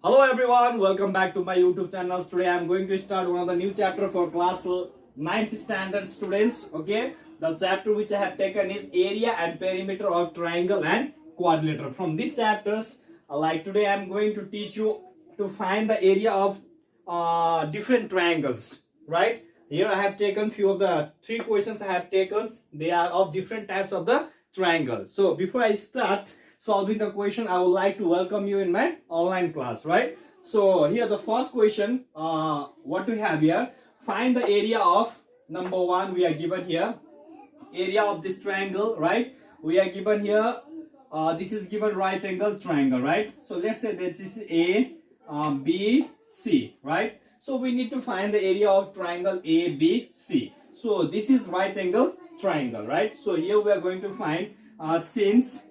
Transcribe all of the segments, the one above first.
Hello everyone, welcome back to my YouTube channel. Today I am going to start one of the new chapter for class 9th standard students. Okay, the chapter which I have taken is area and perimeter of triangle and quadrilateral. From these chapters, like today I am going to teach you to find the area of different triangles. Right here I have taken few of the three questions I have taken. They are of different types of the triangle. So before I start solving the question, I would like to welcome you in my online class, right? So here the first question, what we have here, find the area of number one. We are given here area of this triangle, right? We are given here, this is given right angle triangle, right? So let's say this is A, B, C, right? So we need to find the area of triangle A, B, C. So this is right angle triangle, right? So here we are going to find, since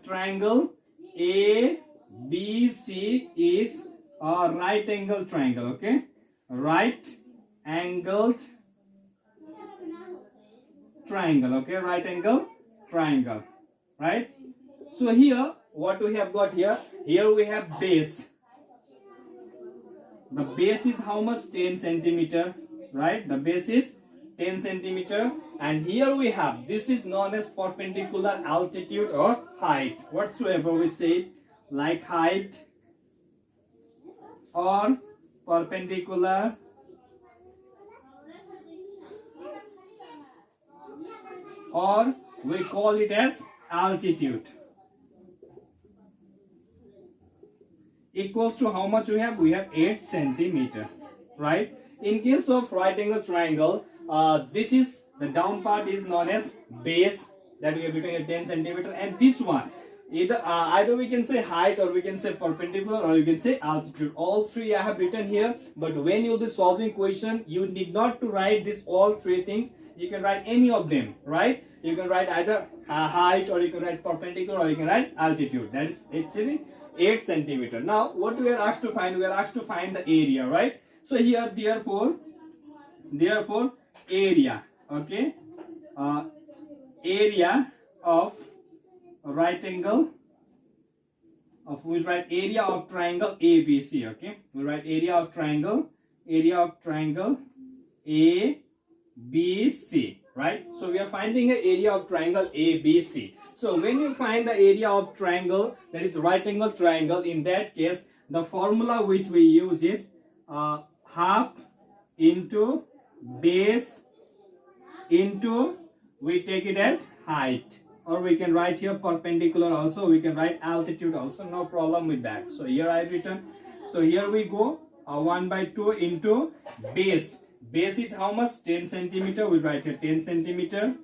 triangle ABC is a right angle triangle, okay? Right angled triangle, okay? Right angle triangle, right? So here what we have got here, we have base. The base is how much? 10 centimeter, right? The base is 10 centimeter, and here we have, this is known as perpendicular altitude or height, whatsoever we say, like height or perpendicular or we call it as altitude, equals to how much we have? We have 8 centimeter, right? In case of right angle triangle, this is the down part is known as base, that we have written at 10 centimeter, and this one either we can say height or we can say perpendicular or you can say altitude. All three I have written here, but when you will be solving question, you need not to write this all three things. You can write any of them, right? You can write either height, or you can write perpendicular, or you can write altitude. That is actually 8 centimeter. Now what we are asked to find? We are asked to find the area, right? So here therefore area, okay, area of right angle of, we'll write area of triangle ABC, okay? We'll write area of triangle ABC, right? So we are finding an area of triangle ABC. So when you find the area of triangle, that is right angle triangle, in that case the formula which we use is half into base into, we take it as height, or we can write here perpendicular also, we can write altitude also, no problem with that. So here I have written, so here we go, 1/2 into base. Base is how much? 10 centimeter. We write here 10 centimeter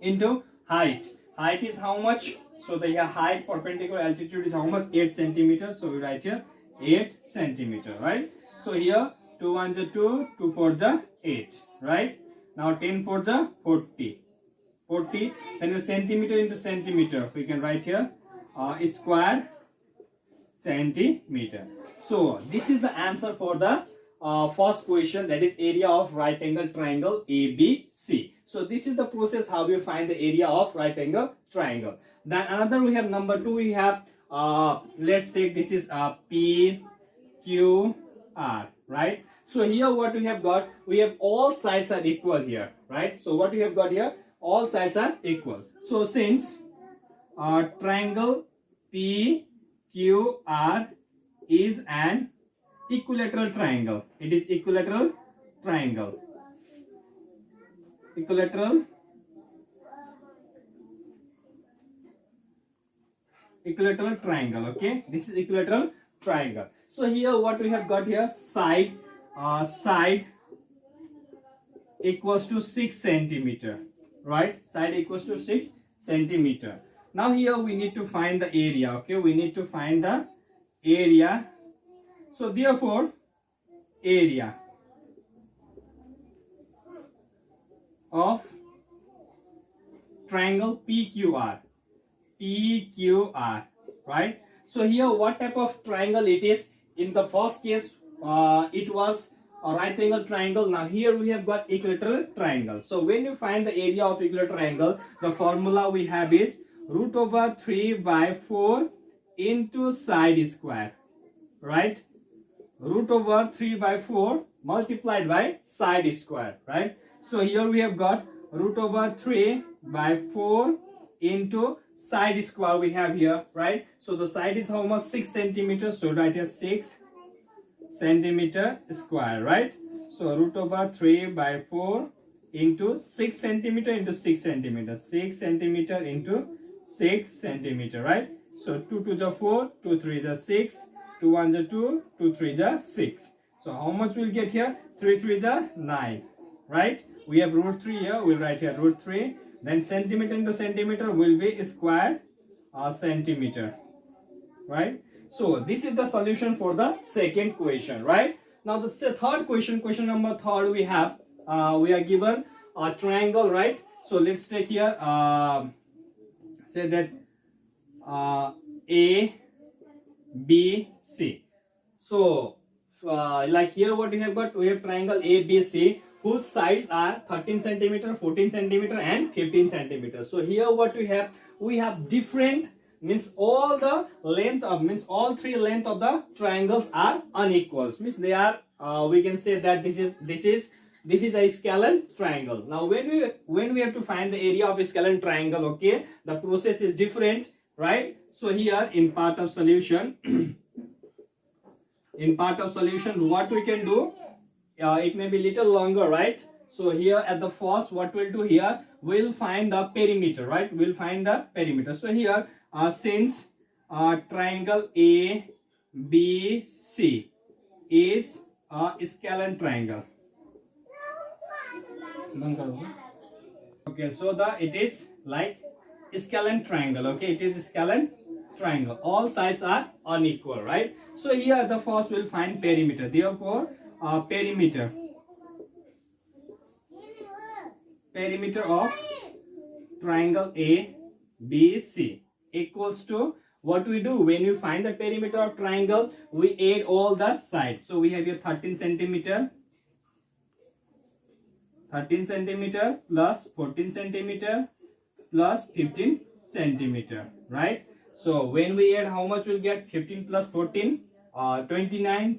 into height. Height is how much? So the height, perpendicular, altitude is how much? 8 centimeter. So we write here 8 centimeter, right? So here 2 1s are 2, 2 4s are 8, right? Now 10 4s are 40. Then centimeter into centimeter, we can write here square centimeter. So this is the answer for the first question, that is area of right angle triangle ABC. So this is the process how we find the area of right angle triangle. Then another we have number 2, we have let's take, this is PQR, right? So here what we have got, we have all sides are equal here, right? So what we have got here, all sides are equal. So since triangle PQR is an equilateral triangle, it is equilateral triangle, equilateral triangle, okay? This is equilateral triangle. So here what we have got here, side equals to 6 centimeter, right? Side equals to 6 centimeter. Now here we need to find the area, okay? We need to find the area. So therefore area of triangle PQR, right? So here what type of triangle it is? In the first case it was a right angle triangle. Now here we have got equilateral triangle. So when you find the area of equilateral triangle, the formula we have is root over 3 by 4 into side square, right? Root over 3 by 4 multiplied by side square, right? So here we have got root over 3 by 4 into side square we have here, right? So the side is how much? 6 centimeters. So right here 6 centimeter square, right? So root over 3 by 4 into 6 centimeter into 6 centimeter. 6 centimeter into 6 centimeter, right? So 2 to the 4, 2 3 is 6, 2 1 is 2, 2 3 is 6. So how much we'll get here? 3 3 is 9, right? We have root 3 here. We'll write here root 3. Then centimeter into centimeter will be square centimeter, right? So this is the solution for the second question, right? Now the third question, question number third, we are given a triangle, right? So let's take here say that A, B, C. So like here what we have got, we have triangle ABC whose sides are 13 centimeter, 14 centimeter and 15 centimeter. So here what we have different, means all the length of, means all three length of the triangles are unequals, means they are we can say that this is a scalene triangle. Now when we have to find the area of a scalene triangle, okay, the process is different, right? So here in part of solution in part of solution what we can do, it may be little longer, right? So here at the first what we'll do here, we'll find the perimeter, right? We'll find the perimeter. So here since triangle ABC is a scalene triangle, okay, so it is like scalene triangle, okay, it is scalene triangle, all sides are unequal, right? So here the first we'll find perimeter. Therefore perimeter of triangle ABC equals to, what we do when we find the perimeter of triangle, we add all the sides. So we have here 13 centimeter plus 14 centimeter plus 15 centimeter, right? So when we add, how much we'll get? 15 plus 14, 29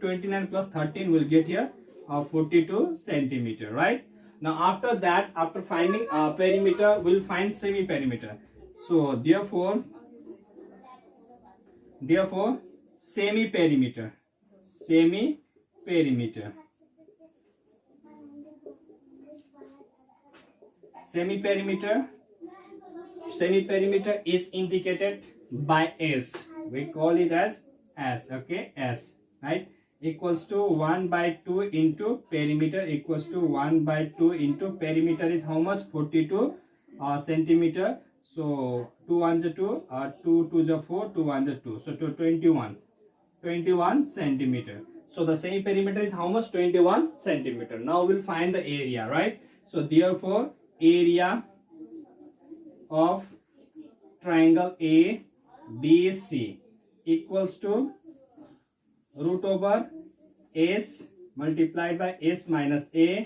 plus 13 will get here 42 centimeter, right? Now after that, after finding perimeter, we'll find semi perimeter. So therefore semi perimeter is indicated by S. We call it as S, okay, S, right? Equals to 1 by 2 into perimeter equals to 1 by 2 into perimeter is how much? 42 centimeter. So 2 1 is 2, 2 2 is 4, 2 1 is 2. So to 21 centimeter. So the semi perimeter is how much? 21 centimeter. Now we'll find the area, right? So therefore area of triangle ABC equals to root over S multiplied by S minus A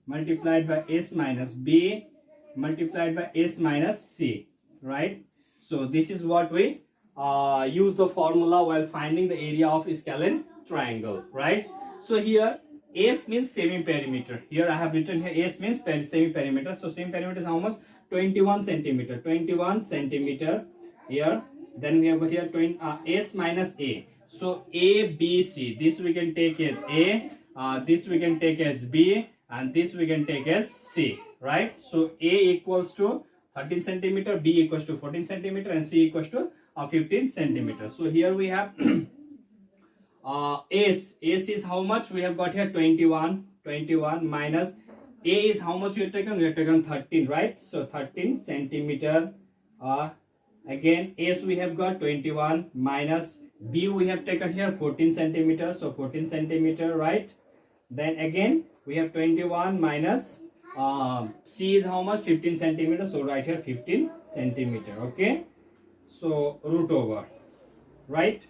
multiplied by S minus B multiplied by S minus C, right? So this is what we use the formula while finding the area of scalene triangle, right? So here S means semi perimeter. Here I have written here S means semi perimeter. So semi perimeter is how much? 21 centimeter. 21 centimeter here. Then we have got here S minus A. So A, B, C. This we can take as A. This we can take as B. And this we can take as C. Right? So A equals to 13 centimeter. B equals to 14 centimeter. And C equals to 15 centimeter. So here we have S. S is how much? We have got here 21. 21 minus A is how much we have taken? We have taken 13, right? So 13 centimeter. Again S we have got 21 minus B we have taken here 14 centimeter. So 14 centimeter, right? Then again we have 21 minus C is how much? 15 centimeter. So right here 15 centimeter. Okay. So root over, right?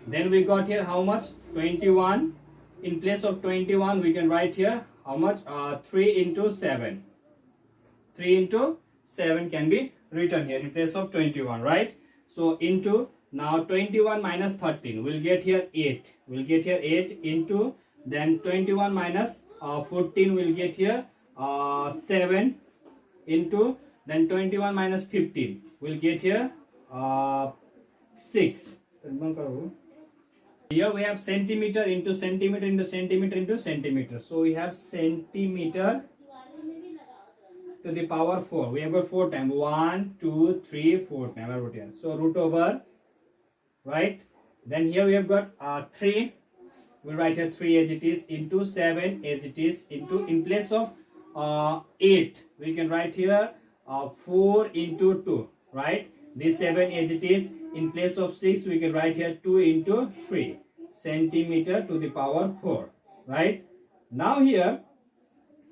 Then we got here how much? 21. In place of 21 we can write here how much? 3 into 7. 3 into 7 can be written here in place of 21, right? So into Now 21 minus 13, we'll get here 8. We'll get here 8 into, then 21 minus 14, we'll get here 7 into, then 21 minus 15, we'll get here 6. Here we have centimeter into centimeter into centimeter into centimeter. So we have centimeter to the power 4. We have got 4 times. 1, 2, 3, 4 times. I wrote here. So root over, right? Then here we have got 3. We'll write here 3 as it is, into 7 as it is, into, in place of 8, we can write here 4 into 2, right? This 7 as it is, in place of 6, we can write here 2 into 3 centimeter to the power 4, right? Now here,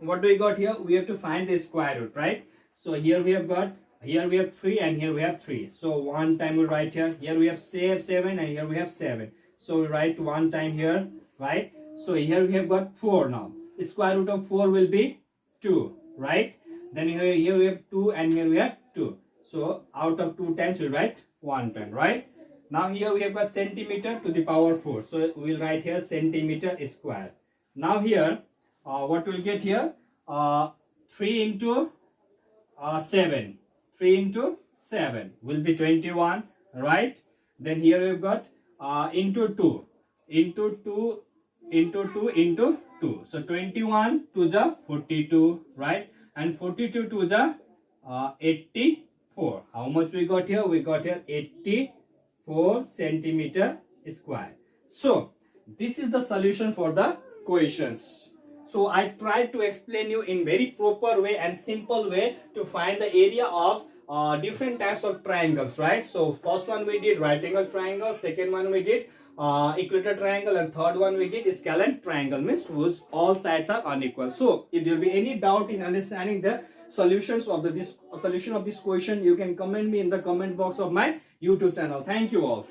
what do we got here? We have to find the square root, right? So here we have got, here we have 3 and here we have 3. So one time we write here we have 7 and here we have 7. So we write one time here, right? So here we have got 4 now. The square root of 4 will be 2, right? Then here we have 2 and here we have 2. So out of 2 times we write 1 time, right? Now here we have got centimeter to the power 4. So we will write here centimeter square. Now here, what we'll get here? 3 into 7. 3 into 7 will be 21, right? Then here we've got into 2. Into 2 into 2 into 2. So 21 to the 42, right? And 42 to the 84. How much we got here? We got here 84 centimeter square. So this is the solution for the questions. So I tried to explain you in very proper way and simple way to find the area of different types of triangles, right? So first one we did right angle triangle, second one we did equilateral triangle, and third one we did scalene triangle, means whose all sides are unequal. So if there will be any doubt in understanding the solutions of this solution of this question, you can comment me in the comment box of my YouTube channel. Thank you all.